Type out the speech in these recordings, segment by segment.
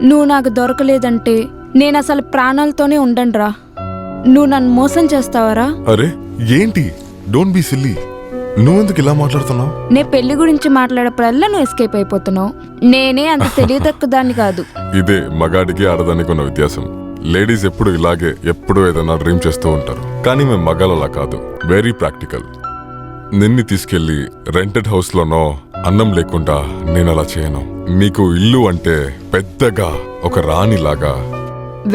నువ్వు నాకు దొరకలేదంటే నేను అసలు ప్రాణాలతోనే ఉండనురా. నువ్వు నన్ను మోసం చేస్తావరా? అరే ఏంటి, డోంట్ బీ సిల్లీ. నువ్వెందుకు ఇలా మాట్లాడుతున్నావు? నే పెళ్లి గురించి మాట్లాడేప్పుడల్లా నువ్వు ఎస్కేప్ అయిపోతున్నావు. నేనే అంత తెలియదక్కుదాన్ని కాదు. ఇదే మగాడికి ఆడదానికి ఉన్న వ్యత్యాసం. లేడీస్ ఎప్పుడు ఇలాగే ఎప్పుడు ఏదైనా డ్రీమ్ చేస్తూ ఉంటారు, కానీ మేము మగాళ్ళలా కాదు. Very practical. నిన్ను తీసుకెళ్లి రెంటెడ్ హౌస్ లోనో అన్నం లేకుండా నేను అలా చేయను. నీకు ఇల్లు అంటే పెద్దగా ఒక రాణిలాగా.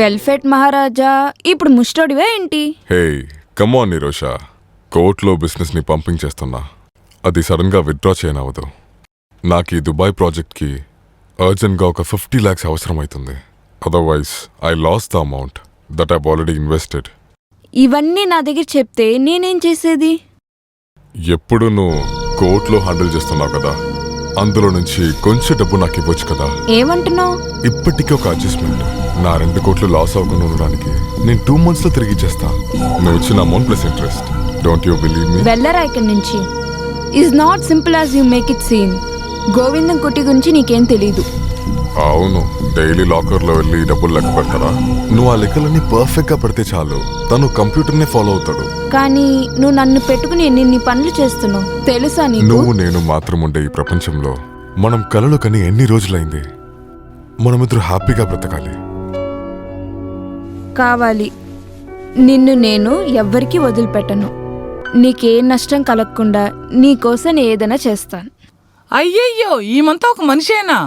వెల్ఫెట్ మహారాజా ఇప్పుడు ముష్టోడివే ఏంటి? హే కమాన్ నిరోషా, కోర్టులో బిజినెస్ ని పంపింగ్ చేస్తున్నా. అది సడన్ గా విత్డ్రా చేయనవదు. నాకు ఈ దుబాయ్ ప్రాజెక్ట్ కి అర్జెంట్ గా ఒక 50 lakhs అవసరం అవుతుంది. Otherwise I lose the amount that I've already invested. ఇవన్నీ నా దగ్గర చెప్తే నేనేం చేసేది? ఎప్పుడు నువ్వు కోర్టులో హ్యాండిల్ చేస్తున్నావు కదా, అందులో నుంచి కొంచెం డబ్బు నాకు ఇవ్వచ్చు కదా. ఏమంటున్నావు? ఇప్పటికీ ఒక అడ్జస్ట్మెంట్. నా 2 కోట్లు లాస్ అవ్వకుండా ఉండడానికి నేను 2 months లో తిరిగి ఇచ్చేస్తా. నువ్వు ఇచ్చిన amount plus interest. Don't you believe me? వెళ్ళరా ఇక్కడి నుంచి. Is not simple as you make it seen. Govindam Kutty గురించి నీకేం తెలీదు. అవును, డైలీ లాకర్ లో వెళ్ళి డబ్బులు లెక్క పెడతారా? నువ్వు ఆ లెక్కలన్నీ పర్ఫెక్ట్ గా పెడితే చాలు, తను కంప్యూటర్ నే ఫాలో అవుతాడు. కానీ నువ్వు నన్ను పెట్టుకుని ఎన్ని పనులు చేస్తున్నావు తెలుసా నీకు? నువ్వు నేను మాత్రం ఉండే ఈ ప్రపంచంలో మనం కలలు కని ఎన్ని రోజులైంది. మనమిద్దరు హ్యాపీగా బ్రతకాలి. కావాలి. నిన్ను నేను ఎవ్వరికీ వదిలిపెట్టను. నీకే నష్టం కలగకుండా నీకోసం ఏదైనా చేస్తాను. అయ్యయ్యో, ఈమంతా ఒక మనిషేనా?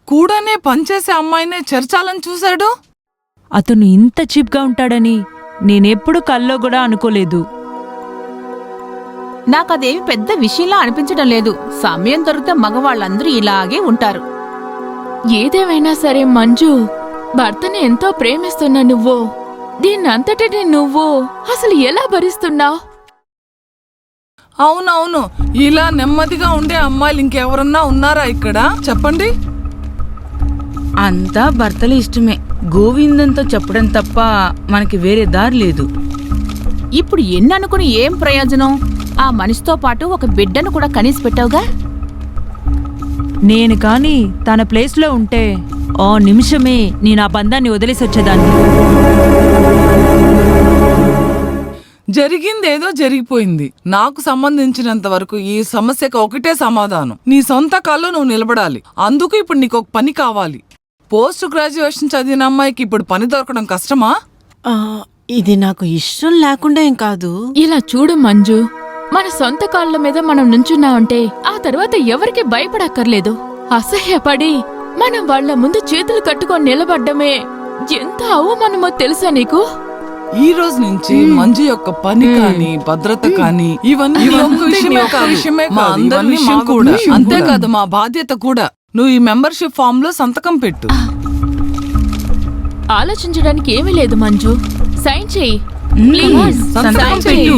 కూడానే పనిచేసే అమ్మాయినే చేర్చాలని చూశాడు. అతను ఇంత చీప్గా ఉంటాడని నేనెప్పుడు కల్లో కూడా అనుకోలేదు. నాకదేమి పెద్ద విషయంలా అనిపించడం లేదు. సమయం దొరికితే మగవాళ్ళందరూ ఇలాగే ఉంటారు. ఏదేమైనా సరే మంజు, భర్తని ఎంతో ప్రేమిస్తున్నా నువ్వు దీన్నంతటిని నువ్వు అసలు ఎలా భరిస్తున్నావు? అవునవును, ఇలా నెమ్మదిగా ఉండే అమ్మాయిలు ఇంకెవరన్నా ఉన్నారా ఇక్కడ? చెప్పండి. అంతా భర్తల ఇష్టమే. గోవిందంతో చెప్పడం తప్ప మనకి వేరే దారి లేదు. ఇప్పుడు ఎన్ననుకుని ఏం ప్రయోజనం? ఆ మనిషితో పాటు ఒక బిడ్డను కూడా కనీసి పెట్టావుగా. నేను కాని తన ప్లేస్లో ఉంటే ఓ నిమిషమే నేను ఆ బంధాన్ని వదిలేసి వచ్చేదాన్ని. జరిగిందేదో జరిగిపోయింది. నాకు సంబంధించినంత వరకు ఈ సమస్యకు ఒకటే సమాధానం. నీ సొంత కాల్లో నువ్వు నిలబడాలి. అందుకు ఇప్పుడు నీకు ఒక పని కావాలి. పోస్ట్ గ్రాడ్యుయేషన్ చదివిన అమ్మాయికి ఇప్పుడు పని దొరకడం కష్టమా? ఇది నాకు ఇష్టం లేకుండా ఏం కాదు. ఇలా చూడు మంజు, మన సొంత కాళ్ళ మీద మనం నుంచున్నామంటే ఆ తర్వాత ఎవరికి భయపడక్కర్లేదు. అసహ్యపడి మనం వాళ్ల ముందు చేతులు కట్టుకొని నిలబడ్డమే ఎంత అవమానమో తెలుసా నీకు? ఈ రోజు నుంచి మంజు యొక్క పని కానీ భద్రత కానీ ఇవన్నీ విషయమే కాదు, అందరి విషయం కూడా. అంతేకాదు మా బాధ్యత కూడా. నువ్వు ఈ మెంబర్షిప్ ఫామ్ లో సంతకం పెట్టు. ఆలోచించడానికి ఏమీ లేదు మంజు, సైన్ చెయ్యి. సంతకం పెట్టు.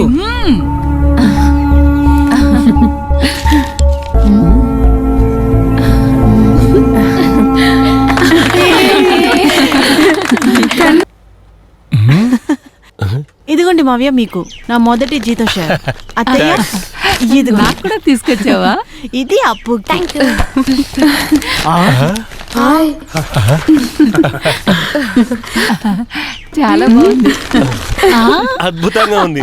ఇదిగోండి మావ్య, మీకు నా మొదటి జీతం షేర్. అత్తయ్య, ఇది నాకు కూడా తీసుకొచ్చావా? ఇది అప్పు. చాలా బాగుంది. అద్భుతంగా ఉంది.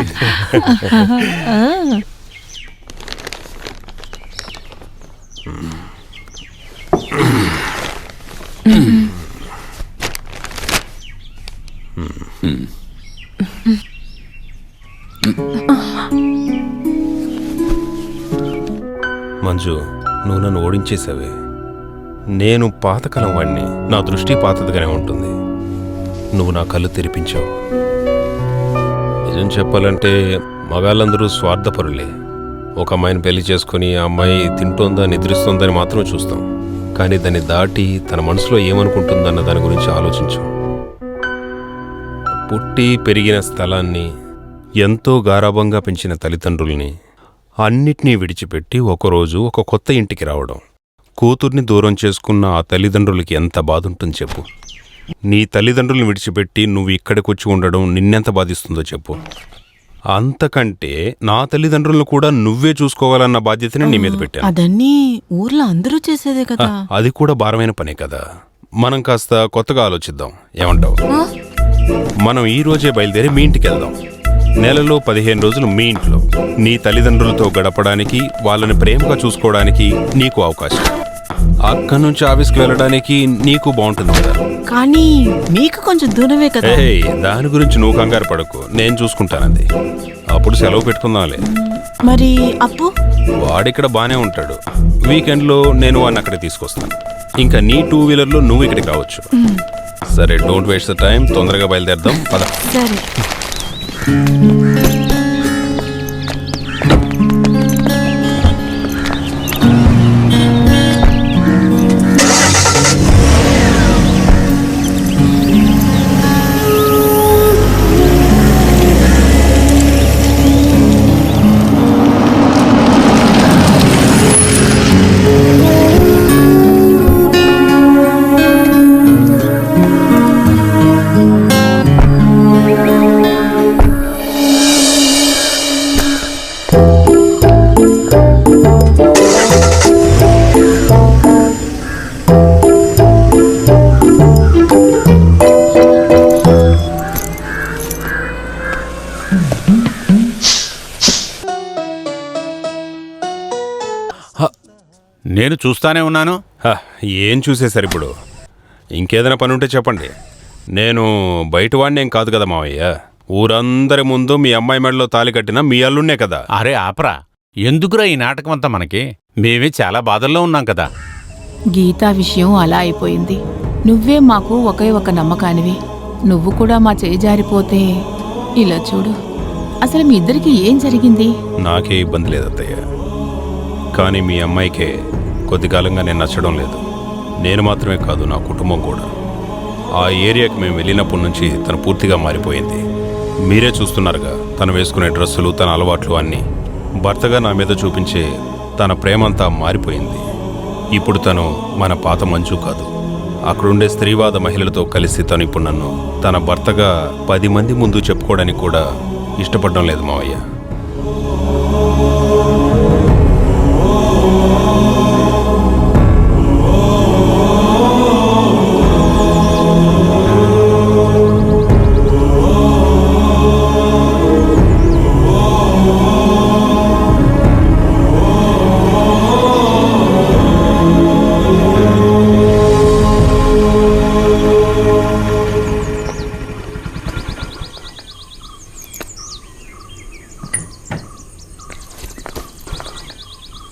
మంజు, నువ్వు నన్ను ఓడించేసావే. నేను పాతకాలం వాడిని, నా దృష్టి పాతదిగానే ఉంటుంది. నువ్వు నా కళ్ళు తెరిపించావు. నిజం చెప్పాలంటే మగాళ్ళందరూ స్వార్థపరులే. ఒక అమ్మాయిని పెళ్లి చేసుకుని ఆ అమ్మాయి తింటోందా నిద్రిస్తోందని మాత్రమే చూస్తాం, కానీ దాన్ని దాటి తన మనసులో ఏమనుకుంటుందన్న దాని గురించి ఆలోచించాం. పుట్టి పెరిగిన స్థలాన్ని, ఎంతో గారాబంగా పెంచిన తల్లిదండ్రుల్ని అన్నిటినీ విడిచిపెట్టి ఒకరోజు ఒక కొత్త ఇంటికి రావడం, కూతుర్ని దూరం చేసుకున్న ఆ తల్లిదండ్రులకి ఎంత బాధుంటుంది చెప్పు. నీ తల్లిదండ్రులను విడిచిపెట్టి నువ్వు ఇక్కడికొచ్చి ఉండడం నిన్నెంత బాధిస్తుందో చెప్పు. అంతకంటే నా తల్లిదండ్రులను కూడా నువ్వే చూసుకోవాలన్న బాధ్యతని నీ మీద పెట్టాను. అదన్నీ ఊర్లో అందరూ చేసేదే కదా. అది కూడా భారమైన పనే కదా. మనం కాస్త కొత్తగా ఆలోచిద్దాం, ఏమంటావు? మనం ఈ రోజే బయలుదేరి మీ ఇంటికి వెళ్దాం. నెలలో 15 రోజులు మీ ఇంట్లో నీ తల్లిదండ్రులతో గడపడానికి, వాళ్ళని ప్రేమగా చూసుకోవడానికి నీకు అవకాశం. అక్కడి నుంచి ఆఫీస్కి వెళ్ళడానికి నీకు బాగుంటుంది కదా. కానీ మీకు కొంచెం దూరమే కదా. ఏయ్, దాని గురించి నువ్వు కంగారు పడకు, నేను చూసుకుంటానంది. అప్పుడు సెలవు పెట్టుకుందాంలే. మరి అప్పు? వాడిక్కడ బానే ఉంటాడు. వీకెండ్లో నేను వాడిని అక్కడికి తీసుకొస్తాను. ఇంకా నీ 2 వీలర్లో నువ్వు ఇక్కడికి రావచ్చు. సరే, డోంట్ వేస్ట్ ద టైం, తొందరగా బయలుదేరదాం పద. సరే. నేను చూస్తానే ఉన్నాను. ఏం చూసేశారు ఇప్పుడు? ఇంకేదైనా పని ఉంటే చెప్పండి. నేను బయటవాడిని ఏం కాదు కదా మావయ్య. ఊరందరి ముందు మీ అమ్మాయి మెడలో తాళి కట్టిన మీ అల్లున్నే కదా. అరే ఆపరా, ఎందుకురా ఈ నాటకం అంతా మనకి? మేమే చాలా బాధల్లో ఉన్నాం కదా. గీతా విషయం అలా అయిపోయింది. నువ్వే మాకు ఒకే ఒక నమ్మకానివి. నువ్వు కూడా మా చేయి జారిపోతే ఇలా చూడు. అసలు మీ ఇద్దరికి ఏం జరిగింది? నాకే ఇబ్బంది లేదు అత్తయ్య, కానీ మీ అమ్మాయికే కొద్ది కాలంగా నేను నచ్చడం లేదు. నేను మాత్రమే కాదు, నా కుటుంబం కూడా. ఆ ఏరియాకి మేము వెళ్ళినప్పటి నుంచి తను పూర్తిగా మారిపోయింది. మీరే చూస్తున్నారుగా, తను వేసుకునే డ్రెస్సులు, తన అలవాట్లు అన్నీ. భర్తగా నా మీద చూపించే తన ప్రేమంతా మారిపోయింది. ఇప్పుడు తను మన పాత మంచు కాదు. అక్కడుండే స్త్రీవాద మహిళలతో కలిసి తను ఇప్పుడు నన్ను తన భర్తగా 10 మంది ముందు చెప్పుకోవడానికి కూడా ఇష్టపడడం లేదు మావయ్య.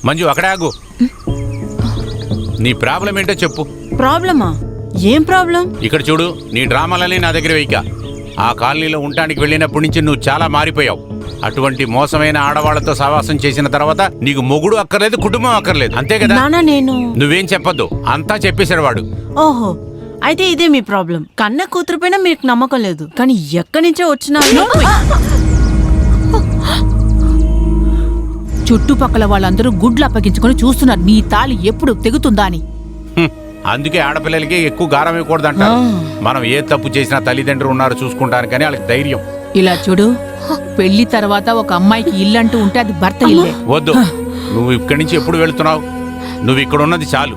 మంజు, అక్కడే ఆగు. నీ ప్రాబ్లం ఏంటో చెప్పు. ప్రాబ్లమా? ఏం ప్రాబ్లం? ఇక్కడ చూడు, నీ డ్రామాలని నా దగ్గర వెయ్యక. ఆ కాలనీలో ఉండడానికి వెళ్ళినప్పటి నుంచి నువ్వు చాలా మారిపోయావు. అటువంటి మోసమైన ఆడవాళ్లతో సహవాసం చేసిన తర్వాత నీకు మొగుడు అక్కర్లేదు, కుటుంబం అక్కర్లేదు, అంతే కదా? నువ్వేం చెప్పొద్దు, అంతా చెప్పేశాడు వాడు. ఓహో, అయితే ఇదే మీ ప్రాబ్లం. కన్న కూతురు పైన మీకు నమ్మకం లేదు, కానీ ఎక్కడి నుంచో వచ్చినా చుట్టుపక్కల వాళ్ళందరూ గుడ్లు అప్పగించుకొని చూస్తున్నారు నీ తాళి ఎప్పుడు తెగుతుందా అని. అందుకే ఆడపిల్లలకి ఎక్కువ గారం ఇవ్వకూడదంటారు. మనం ఏ తప్పు చేసినా తల్లిదండ్రులు ఉన్నారు చూసుకుంటారు, కానీ వాళ్ళకి ధైర్యం. ఇలా చూడు, పెళ్లి తర్వాత ఒక అమ్మాయికి ఇల్లంటూ ఉంటే అది భర్త ఇల్లే. వద్దు, నువ్వు ఇక్కడి నుంచి ఎప్పుడు వెళుతున్నావు? నువ్వు ఇక్కడ ఉన్నది చాలు.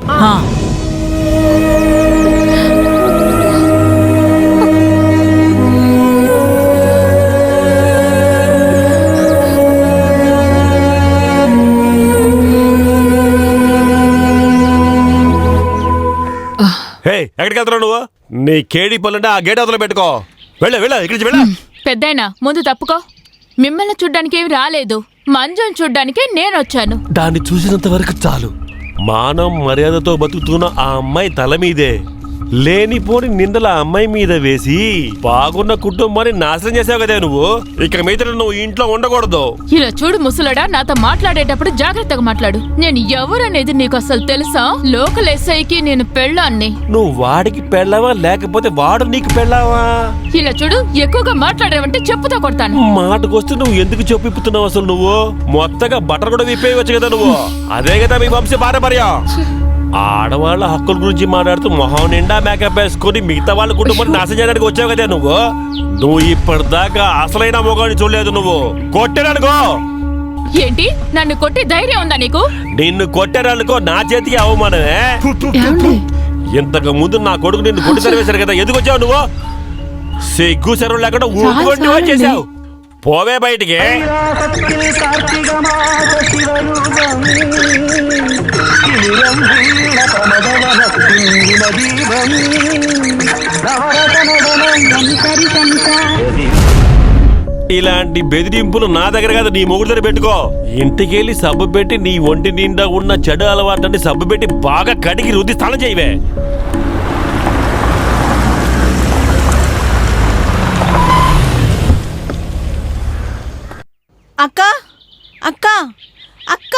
ఎక్కడికి వెళ్తున్నావు నువ్వు? నీ కేడి పనుంటే ఆ గేట్ అవతల పెట్టుకో. వెళ్ళ ఇక్కడి నుంచి వెళ్ళ. పెద్దాయనా, ముందు తప్పుకో. మిమ్మల్ని చూడ్డానికి ఏమి రాలేదు, మంజుని చూడ్డానికి నేను వచ్చాను. దాన్ని చూసినంత వరకు చాలు. మానం మర్యాదతో బతుకుతున్న ఆ అమ్మాయి తల మీదే లేనిపోని నిందల అమ్మాయి మీద వేసి బాగున్న కుటుంబాన్ని నాశనం చేసావు కదా నువ్వు. ఇక మీద నువ్వు ఇంట్లో ఉండకూడదు. ఇలా చూడు ముసలాడా, నాతో మాట్లాడేటప్పుడు జాగ్రత్తగా మాట్లాడు. నేను ఎవరనేది నీకు అసలు తెలుసా? లోకల్ ఎస్ఐకి నేను పెళ్ళాన్ని. నువ్వు వాడికి పెళ్ళావా లేకపోతే వాడు నీకు పెళ్ళావా? ఇలా చూడు, ఎక్కువగా మాట్లాడావంటే చెప్పుతో కొడతాను. మాటకొస్తే నువ్వు ఎందుకు చెప్పిస్తున్నావు? అసలు నువ్వు మొత్తగా బట్టలు కూడా విప్పేయవచ్చు కదా నువ్వు. అదే కదా మీ వంశ పారంపర్యం. ఆడవాళ్ళ హక్కుల గురించి మాట్లాడుతూ మొహం నిండా మేకప్ వేసుకుని మిగతా వాళ్ళ కుటుంబాన్ని నాశనం చేయడానికి వచ్చావు కదా నువ్వు ఇప్పటిదాకా అసలైన మొగాన్ని చూడలేదు. నువ్వు కొట్టారనుకో. ఏంటి, నన్ను కొట్టి ధైర్యం ఉందా నీకు? నిన్ను కొట్టారనుకో, నా చేతికి అవమానమే. ఇంతకు ముందు నా కొడుకు నిన్ను కొట్టి తరివేశారు కదా, ఎందుకు వచ్చావు నువ్వు? సిగ్గు సెరవు లేకుండా ఊరుకుంటూ చాలండి. చేశావు. పోవే బయటికి. ఇలాంటి బెదిరింపులు నా దగ్గర కాదు, నీ మొగుడు దగ్గర పెట్టుకో. ఇంటికెళ్ళి సబ్బు పెట్టి నీ ఒంటి నిండా ఉన్న చెడు అలవాటుని సబ్బు పెట్టి బాగా కడిగి రుద్ది స్నానం చేయవే. అక్క అక్క అక్క